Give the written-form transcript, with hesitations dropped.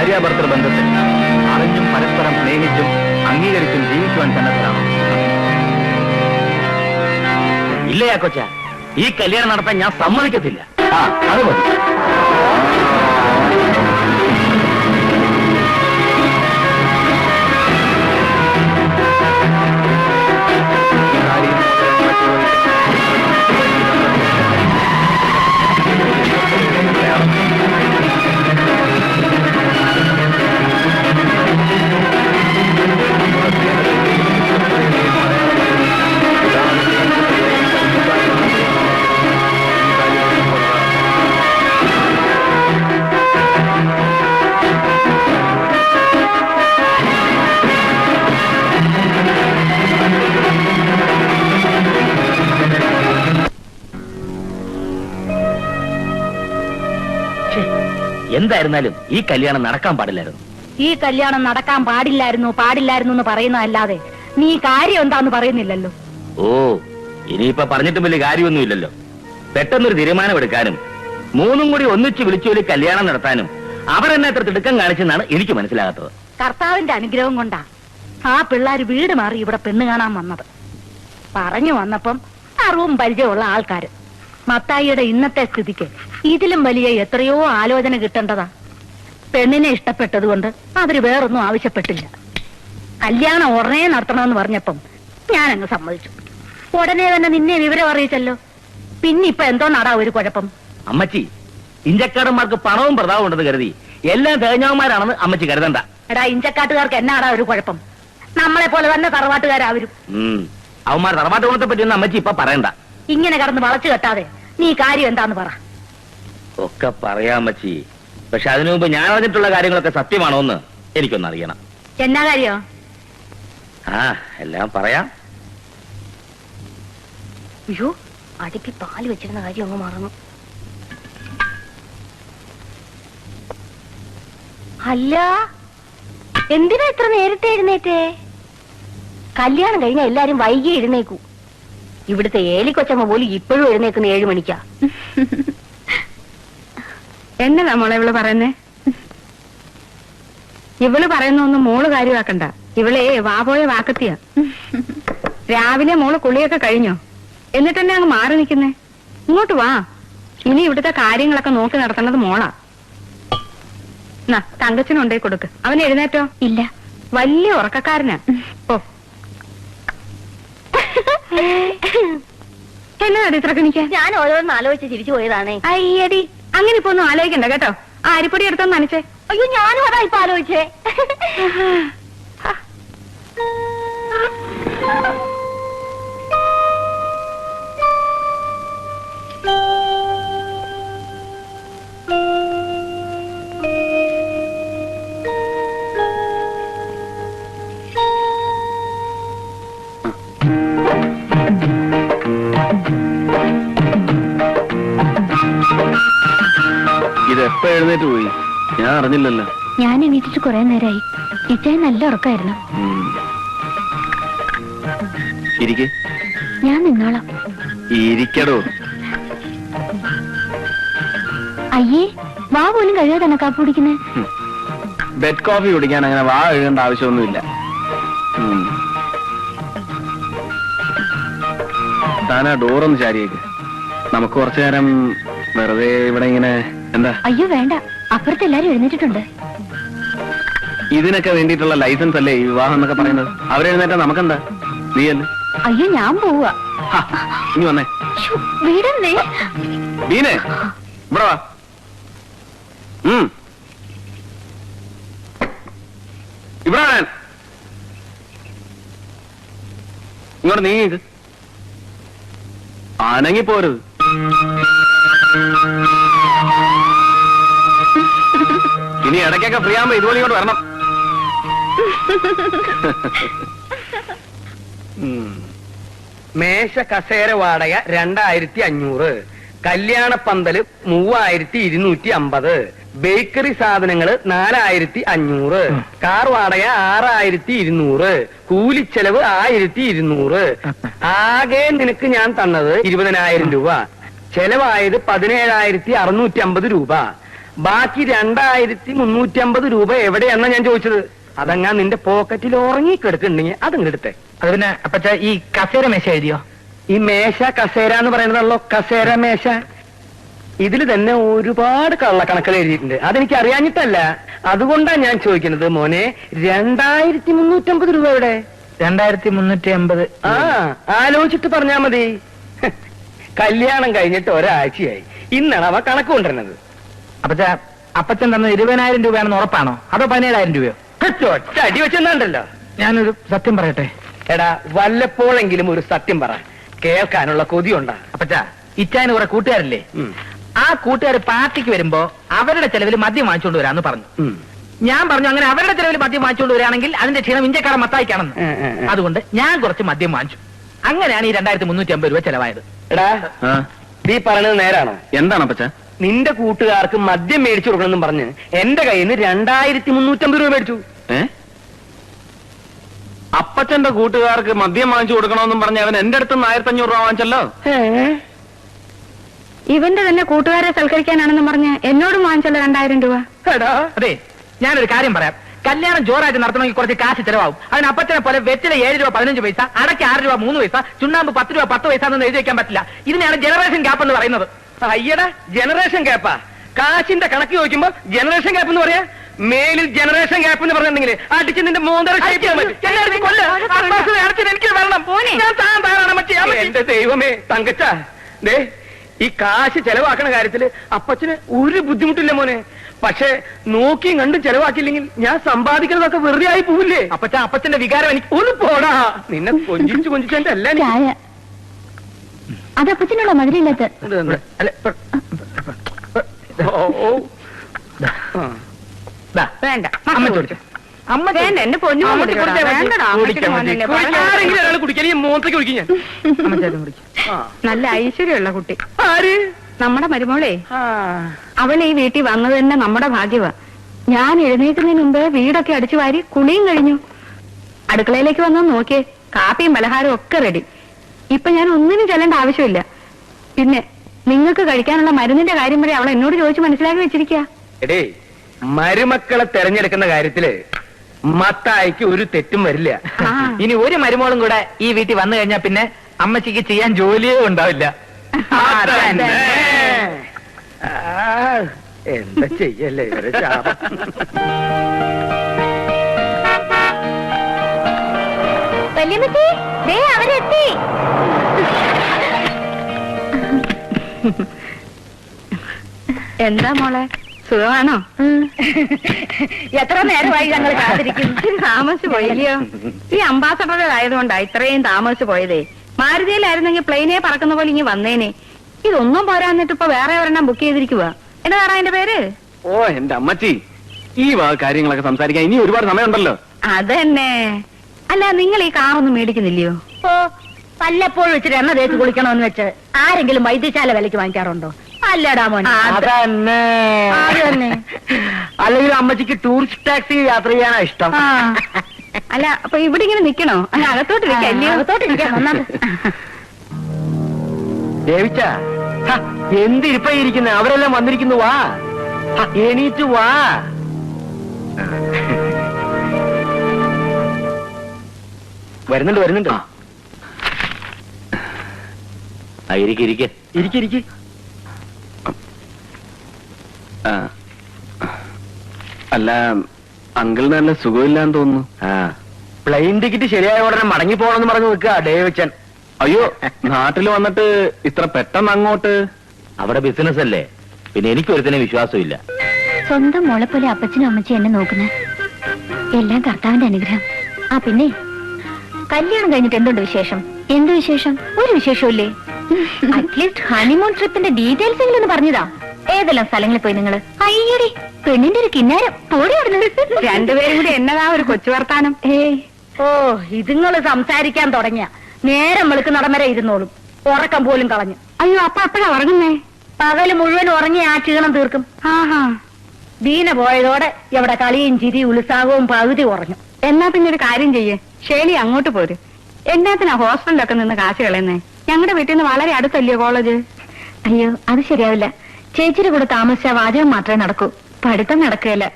ഭാര്യാഭർത്തൃ ബന്ധത്തിൽ അറിഞ്ഞും പരസ്പരം സ്നേഹിച്ചും അംഗീകരിച്ചും ജീവിക്കുവാൻ സന്നദ്ധരാണോ? ഇല്ലയാ കൊച്ച, ഈ കല്യാണം നടത്താൻ ഞാൻ സമ്മതിക്കത്തില്ല. അത് മതി. എന്തായിരുന്നാലും ഈ കല്യാണം നടക്കാൻ പാടില്ലായിരുന്നു. ഈ കല്യാണം നടക്കാൻ പാടില്ലായിരുന്നു എന്ന് പറയുന്നതല്ലാതെ നീ കാര്യം എന്താന്ന് പറയുന്നില്ലല്ലോ. ഓ, ഇനിയിപ്പൊ പറഞ്ഞിട്ടും വലിയ കാര്യമൊന്നുമില്ലല്ലോ. പെട്ടെന്നൊരു തീരുമാനമെടുക്കാനും മൂന്നും കൂടി ഒന്നിച്ച് വിളിച്ചോലി കല്യാണം നടത്താനും അവരെന്നെ എത്ര തിടുക്കം കാണിച്ചെന്നാണ് എനിക്ക് മനസ്സിലാകാത്തത്. കർത്താവിന്റെ അനുഗ്രഹം കൊണ്ടാ ആ പിള്ളേർ വീട് മാറി ഇവിടെ പെണ്ണ് കാണാൻ വന്നത്. പറഞ്ഞു വന്നപ്പം അറിവും പരിചയമുള്ള ആൾക്കാര്. മത്തായിയുടെ ഇന്നത്തെ സ്ഥിതിക്ക് ഇതിലും വലിയ എത്രയോ ആലോചന കിട്ടേണ്ടതാ. പെണ്ണിനെ ഇഷ്ടപ്പെട്ടതുകൊണ്ട് അവര് വേറൊന്നും ആവശ്യപ്പെട്ടില്ല. കല്യാണം ഉടനെ നടത്തണമെന്ന് പറഞ്ഞപ്പം ഞാനങ്ങ് സമ്മതിച്ചു. ഉടനെ തന്നെ നിന്നെ വിവരം അറിയിച്ചല്ലോ. പിന്നിപ്പൊ എന്തോ നടാ ഒരു കുഴപ്പം? അമ്മച്ചി, ഇഞ്ചക്കാടന്മാർക്ക് പണവും പ്രതാപവും ഉണ്ടെന്ന് കരുതി എല്ലാം തേഞ്ഞവന്മാരാണെന്ന് അമ്മച്ചി കരുതണ്ട. എടാ, ഇഞ്ചക്കാട്ടുകാർക്ക് എന്നാടാ ഒരു കുഴപ്പം? നമ്മളെ പോലെ തന്നെ തറവാട്ടുകാരാവരും. അവന്മാർ തറവാട്ട് ഗുണത്തെ പറ്റിയൊന്നും അമ്മച്ചി ഇപ്പൊ പറയണ്ട. ഇങ്ങനെ കടന്ന് വളച്ചു കെട്ടാതെ നീ കാര്യം എന്താന്ന് പറ. ഒക്കെ പറയാം അമ്മച്ചി, പക്ഷെ അതിനു മുമ്പ് ഞാൻ അറിഞ്ഞിട്ടുള്ള കാര്യങ്ങളൊക്കെ സത്യമാണോ എന്ന് എനിക്കൊന്ന് അറിയണം. എന്നാ കാര്യോ? എല്ലാം പറയാം. അയ്യോ, അടുപ്പി പാല് വെച്ചിരുന്ന കാര്യം അങ്ങ് മറന്നു. അല്ല, എന്തിനാ ഇത്ര നേരത്തെ എഴുന്നേറ്റേ? കല്യാണം കഴിഞ്ഞാൽ എല്ലാരും വൈകി എഴുന്നേക്കൂ. ഇവിടുത്തെ ഏലിക്കൊച്ചമ്മ പോലും ഇപ്പോഴും എഴുന്നേക്കുന്ന 7 മണിക്കാ. എന്നതാ മോളെ ഇവള് പറയുന്നേ? ഇവള് പറയുന്നൊന്നും മോള് കാര്യമാക്കണ്ട. ഇവളെ വാപോയ വാക്കത്തിയാ. രാവിലെ മോള് കുളിയൊക്കെ കഴിഞ്ഞോ? എന്നിട്ട് തന്നെ അങ്ങ് മാറി നിൽക്കുന്നേ. ഇങ്ങോട്ട് വാ. ഇനി ഇവിടുത്തെ കാര്യങ്ങളൊക്കെ നോക്കി നടത്തേണ്ടത് മോളാ. തങ്കച്ചനുണ്ടേ കൊടുക്ക്. അവൻ എഴുന്നേറ്റോ? ഇല്ല, വലിയ ഉറക്കക്കാരനാ. ഓ, എന്നതാ ഇത്ര കണിക്കാൻ? ഞാൻ ഓരോന്ന് ആലോചിച്ച് ചിരിച്ചു പോയതാണേ. അയ്യടി, അങ്ങനെ ഇപ്പൊ ഒന്നും ആലോചിക്കണ്ട കേട്ടോ. ആ അരിപ്പൊടി എടുത്തൊന്ന് നനച്ചേ. അയ്യോ, ഞാനും അതാ ഇപ്പൊ ആലോചിച്ചേ. ഇതെപ്പോ എഴുന്നേറ്റ് പോയി? ഞാൻ അറിഞ്ഞില്ലല്ലോ. ഞാൻ എണീറ്റിട്ട് കുറെ നേരമായി. ഇച്ചായ നല്ല ഉറക്കായിരുന്നു. ഇരിക്കെ. ഞാൻ നിന്നോളാം. ഇരിക്കടോ. അയ്യേ, വാ പോലും കഴിയാതെ തന്നെ കാപ്പി കുടിക്കുന്നേ. ബെഡ് കോഫി കുടിക്കാൻ അങ്ങനെ വാ എഴുതേണ്ട ആവശ്യമൊന്നുമില്ല. താനാ ഡോറൊന്ന് ചാരിയേക്ക്. നമുക്ക് കുറച്ചു നേരം വെറുതെ ഇവിടെ ഇങ്ങനെ. എന്താ? അയ്യോ വേണ്ട, അപ്പുറത്ത് എല്ലാരും എഴുന്നേറ്റിട്ടുണ്ട്. ഇതിനൊക്കെ വേണ്ടിയിട്ടുള്ള ലൈസൻസ് അല്ലേ ഈ വിവാഹം എന്നൊക്കെ പറയുന്നത്? അവരെഴുന്നേറ്റാ നമുക്കെന്താ? നീയല്ലേ? അയ്യോ, ഞാൻ പോവാ. ഇനി വന്നേ. വീടന്നേ. ബീനെ, ഇവിടെ വാ. ഇവിടെ വാ. ഇങ്ങോട്ട് നീങ്ങിക്ക്. അനങ്ങിപ്പോരുത്. ഇനി ഇടയ്ക്കൊക്കെ ഫ്രീ ആകുമ്പോ ഇതുപോലെ ഇങ്ങോട്ട് വരണം. മേശ കസേര വാടക 2500, കല്യാണ പന്തല് 3250, ബേക്കറി സാധനങ്ങള് 4500, കാർ വാടക 6200, കൂലിച്ചെലവ് 1200. ആകെ നിനക്ക് ഞാൻ തന്നത് 20,000 രൂപ. ചെലവായത് 17,650 രൂപ. ബാക്കി 2350 രൂപ എവിടെയാണെന്നാ ഞാൻ ചോദിച്ചത്. അതങ്ങാ നിന്റെ പോക്കറ്റിൽ ഉറങ്ങി കിടക്കുന്നുണ്ടെങ്കിൽ അതങ്ങ് എടുത്തേ. അത് പിന്നെ അപ്പച്ച ഈ കസേര മേശ എഴുതിയോ? ഈ മേശ കസേര എന്ന് പറയുന്നതല്ലോ കസേര മേശ. ഇതിൽ തന്നെ ഒരുപാട് കള്ളക്കണക്കുകൾ എഴുതിയിട്ടുണ്ട്. അതെനിക്ക് അറിയാഞ്ഞിട്ടല്ല, അതുകൊണ്ടാ ഞാൻ ചോദിക്കുന്നത്. മോനെ 2350 രൂപ എവിടെ? 2350. ആ ആലോചിച്ചിട്ട് പറഞ്ഞാ മതി. കല്യാണം കഴിഞ്ഞിട്ട് ഒരാഴ്ചയായി, ഇന്നാണ് അവ കണക്ക് കൊണ്ടുവരുന്നത്. അപ്പച്ച അപ്പച്ചൻ തന്ന 20,000 രൂപയാണെന്ന് ഉറപ്പാണോ അതോ 17,000 രൂപയോ? ഒറ്റ അടി വെച്ചെന്നാണ്ടല്ലോ. ഞാനൊരു സത്യം പറയട്ടെ. എടാ വല്ലപ്പോഴെങ്കിലും ഒരു സത്യം പറ, കേൾക്കാനുള്ള കൊതിയുണ്ടാ. അപ്പച്ച ഇച്ചായന് കുറെ കൂട്ടുകാരില്ലേ? ആ കൂട്ടുകാർ പാർട്ടിക്ക് വരുമ്പോ അവരുടെ ചെലവിൽ മദ്യം വാങ്ങിച്ചോണ്ട് വരാന്ന് പറഞ്ഞു. ഞാൻ പറഞ്ഞു അങ്ങനെ അവരുടെ ചെലവിൽ മദ്യം വാങ്ങിച്ചോണ്ട് വരാണെങ്കിൽ അതിന്റെ ക്ഷീണം ഇന്ത്യക്കാരൻ മത്തായിക്കാണെന്ന്. അതുകൊണ്ട് ഞാൻ കുറച്ച് മദ്യം വാങ്ങിച്ചു. അങ്ങനെയാണ് ഈ 2350 രൂപ ചെലവായത്. എടാ നീ പറഞ്ഞത് നേരാണോ? എന്താണ് അപ്പച്ച? നിന്റെ കൂട്ടുകാർക്ക് മദ്യം മേടിച്ചു കൊടുക്കണമെന്നും പറഞ്ഞ് എന്റെ കയ്യിൽ നിന്ന് 2350 രൂപ മേടിച്ചു. അപ്പച്ചന്റെ കൂട്ടുകാർക്ക് മദ്യം വാങ്ങിച്ചു കൊടുക്കണമെന്നും പറഞ്ഞ് അവൻ എന്റെ അടുത്ത് 1500 രൂപ വാങ്ങിച്ചല്ലോ. ഇവന്റെ തന്നെ കൂട്ടുകാരെ സൽക്കരിക്കാനാണെന്ന് പറഞ്ഞ് എന്നോടും വാങ്ങിച്ചല്ലോ 2000 രൂപ. അതെ, ഞാനൊരു കാര്യം പറയാം. കല്യാണം ജോറായിട്ട് നടത്തണമെങ്കിൽ കുറച്ച് കാശ് ചെലവാകും. അതിന് അപ്പച്ചനെ പോലെ വെറ്റില 7 രൂപ 15 പൈസ, അടയ്ക്ക് 6 രൂപ 3 പൈസ, ചുണ്ണാമ്പ് 10 രൂപ 10 പൈസ എന്നൊന്നും എഴുതി വെക്കാൻ പറ്റില്ല. ഇതിനെയാണ് ജനറേഷൻ ഗ്യാപ്പ് എന്ന് പറയുന്നത്. അയ്യടാ ജനറേഷൻ ഗ്യാപ്പാ? കാശിന്റെ കണക്ക് ചോദിക്കുമ്പോ ജനറേഷൻ ഗ്യാപ്പ് എന്ന് പറയാ? മേലിൽ ജനറേഷൻ ഗ്യാപ്പ് എന്ന് പറഞ്ഞിട്ടുണ്ടെങ്കിൽ അടിച്ച് നിന്റെ മോന്തര എനിക്ക് വരണം. എന്റെ ദൈവമേ തങ്കച്ച, ദേ ഈ കാശ് ചെലവാക്കണ കാര്യത്തില് അപ്പച്ചന് ഒരു ബുദ്ധിമുട്ടില്ല മോനെ. പക്ഷെ നോക്കിയും കണ്ടും ചെലവാക്കിയില്ലെങ്കിൽ ഞാൻ സമ്പാദിക്കുന്നതൊക്കെ വെറുതെ ആയി പോവില്ലേ? അപ്പച്ചന്റെ വികാരം എനിക്ക് ഒന്ന് പോടാ. നിന്നെ കൊഞ്ചിച്ച് എന്റെ എല്ലാം അത് അപ്പച്ചനുള്ള മധുരമില്ലാത്ത. വേണ്ട അമ്മ ചോദിച്ചു. അമ്മ വേണ്ട, എന്റെ പൊന്നു മോത്തേക്ക് കുടിക്കും ഞാൻ. നല്ല ഐശ്വര്യമുള്ള കുട്ടി ആര്? നമ്മുടെ മരുമോളെ. അവൾ ഈ വീട്ടിൽ വന്നത് തന്നെ നമ്മുടെ ഭാഗ്യവാ. ഞാൻ എഴുന്നേൽക്കുന്നതിന് മുമ്പ് വീടൊക്കെ അടിച്ചു വാരി കുളിയും കഴിഞ്ഞു. അടുക്കളയിലേക്ക് വന്ന് നോക്കിയേ, കാപ്പിയും പലഹാരവും ഒക്കെ റെഡി. ഇപ്പൊ ഞാൻ ഒന്നിനും ചെല്ലേണ്ട ആവശ്യമില്ല. പിന്നെ നിങ്ങൾക്ക് കഴിക്കാനുള്ള മരുന്നിന്റെ കാര്യം വരെ അവൾ എന്നോട് ചോദിച്ചു മനസ്സിലാക്കി വെച്ചിരിക്കുക. എടേ, മരുമക്കളെ തെരഞ്ഞെടുക്കുന്ന കാര്യത്തില് മത്തായിക്ക് ഒരു തെറ്റും വരില്ല. ഇനി ഒരു മരുമോളും കൂടെ ഈ വീട്ടിൽ വന്നു കഴിഞ്ഞാൽ പിന്നെ അമ്മച്ചിക്ക് ചെയ്യാൻ ജോലിയേ ഉണ്ടാവില്ല. എന്താ ചെയ്യല്ലേ ഇവരെ ശാപം. അവരെത്തി. എന്താ മോളെ, സുഖമാണോ? എത്ര നേരമായി ഞങ്ങൾ കാത്തിരിക്കുന്നു. താമസിച്ചു പോയില്ലയോ? ഈ അംബാസഡർ ആയതുകൊണ്ടാ ഇത്രയും താമസിച്ചു പോയതേ. മാരുതിയിലായിരുന്നെങ്കിൽ പ്ലെയിനെ പറക്കുന്ന പോലെ ഇനി വന്നേനെ. ഇതൊന്നും പോരാന്നിട്ട് ഇപ്പൊ വേറെ ഒരെണ്ണം ബുക്ക് ചെയ്തിരിക്കുക. എന്നതാറാ അതിന്റെ പേര്? ഓ എന്റെ അമ്മച്ചി, ഈ കാര്യങ്ങളൊക്കെ സംസാരിക്കാൻ ഇനി ഒരുപാട് സമയമുണ്ടല്ലോ. അതന്നെ. അല്ല, നിങ്ങൾ ഈ കാറൊന്നും മേടിക്കുന്നില്ലയോ? ഓ, വല്ലപ്പോഴും വെച്ചിട്ട് എണ്ണ തേച്ച് കുളിക്കണമെന്ന് വെച്ച് ആരെങ്കിലും വൈദ്യശാല വിലക്ക് വാങ്ങിക്കാറുണ്ടോ? അല്ലടാ മോനെ. അതന്നെ. അല്ലെങ്കിൽ അമ്മച്ചിക്ക് ടൂറിസ്റ്റ് ടാക്സി യാത്ര ചെയ്യാനാ ഇഷ്ടം. അല്ല, അപ്പൊ ഇവിടെ ഇങ്ങനെ നിക്കണോ? അല്ല, അകത്തോട്ടിരിക്കാം. ദേവിച്ച, എന്തിരിപ്പായിരിക്കുന്ന? അവരെല്ലാം വന്നിരിക്കുന്നു. വാ, എണീറ്റ് വാ. വരുന്നുണ്ട്. ഇരിക്കെ. അല്ല, അങ്കിളിന് നല്ല സുഖമില്ലാന്ന് തോന്നുന്നു. പ്ലെയിൻ ടിക്കറ്റ് ശരിയായ ഉടനെ മടങ്ങി പോകണമെന്ന് പറഞ്ഞു നിൽക്കുക ഡേവിച്ചൻ. അയ്യോ, നാട്ടിൽ വന്നിട്ട് ഇത്ര പെട്ടെന്ന് അങ്ങോട്ട്? അവിടെ ബിസിനസ് അല്ലേ, പിന്നെ എനിക്ക് ഒരുത്തനെ വിശ്വാസമില്ല. സ്വന്തം മോളെ പോലെ അപ്പച്ചനും അമ്മച്ചും എന്നെ നോക്കുന്ന എല്ലാം കർത്താവിന്റെ അനുഗ്രഹം. ആ പിന്നെ കല്യാണം കഴിഞ്ഞിട്ട് എന്തുണ്ട് വിശേഷം? എന്ത് വിശേഷം? ഒരു വിശേഷമില്ലേ? അറ്റ്ലീസ്റ്റ് ഹണിമൂൺ ട്രിപ്പിന്റെ ഡീറ്റെയിൽസ് എങ്കിലും ഒന്ന് പറഞ്ഞതാ. ഏതെല്ലാം സ്ഥലങ്ങളിൽ പോയി നിങ്ങള്? അയ്യടി, പെണ്ണിന്റെ ഒരു കിന്നാരം. രണ്ടുപേരും കൂടി എന്നതാ ഒരു കൊച്ചു വർത്താനം. ഓ, ഇതുങ്ങള് സംസാരിക്കാൻ തുടങ്ങിയ നേരം വെളുക്കുന്നിടം വരെ ഇരുന്നോളും. ഉറക്കം പോലും കളഞ്ഞു. അയ്യോ, അപ്പൊ അപ്പഴാ ഉറങ്ങുന്നേ? പകല് മുഴുവൻ ഉറങ്ങി ആ ക്ഷീണം തീർക്കും. ആഹാ. ദീന പോയതോടെ എവിടെ കളിയും ചിരി ഉത്സാഹവും പകുതി ഉറഞ്ഞു. എന്നാ പിന്നെ ഒരു കാര്യം ചെയ്യേ, ഷേലി അങ്ങോട്ട് പോര്. എന്നാത്തിനാ ഹോസ്റ്റലിലൊക്കെ നിന്ന് കാശ് കളയുന്നേ? ഞങ്ങളുടെ വീട്ടിൽ നിന്ന് വളരെ അടുത്തല്ലയോ കോളേജ്? അയ്യോ, അത് ശരിയാവില്ല. ചേച്ചിയുടെ കൂടെ താമസിച്ച വാചകം മാത്രമേ നടക്കൂ, പഠിത്തം നടക്കുകയില്ല.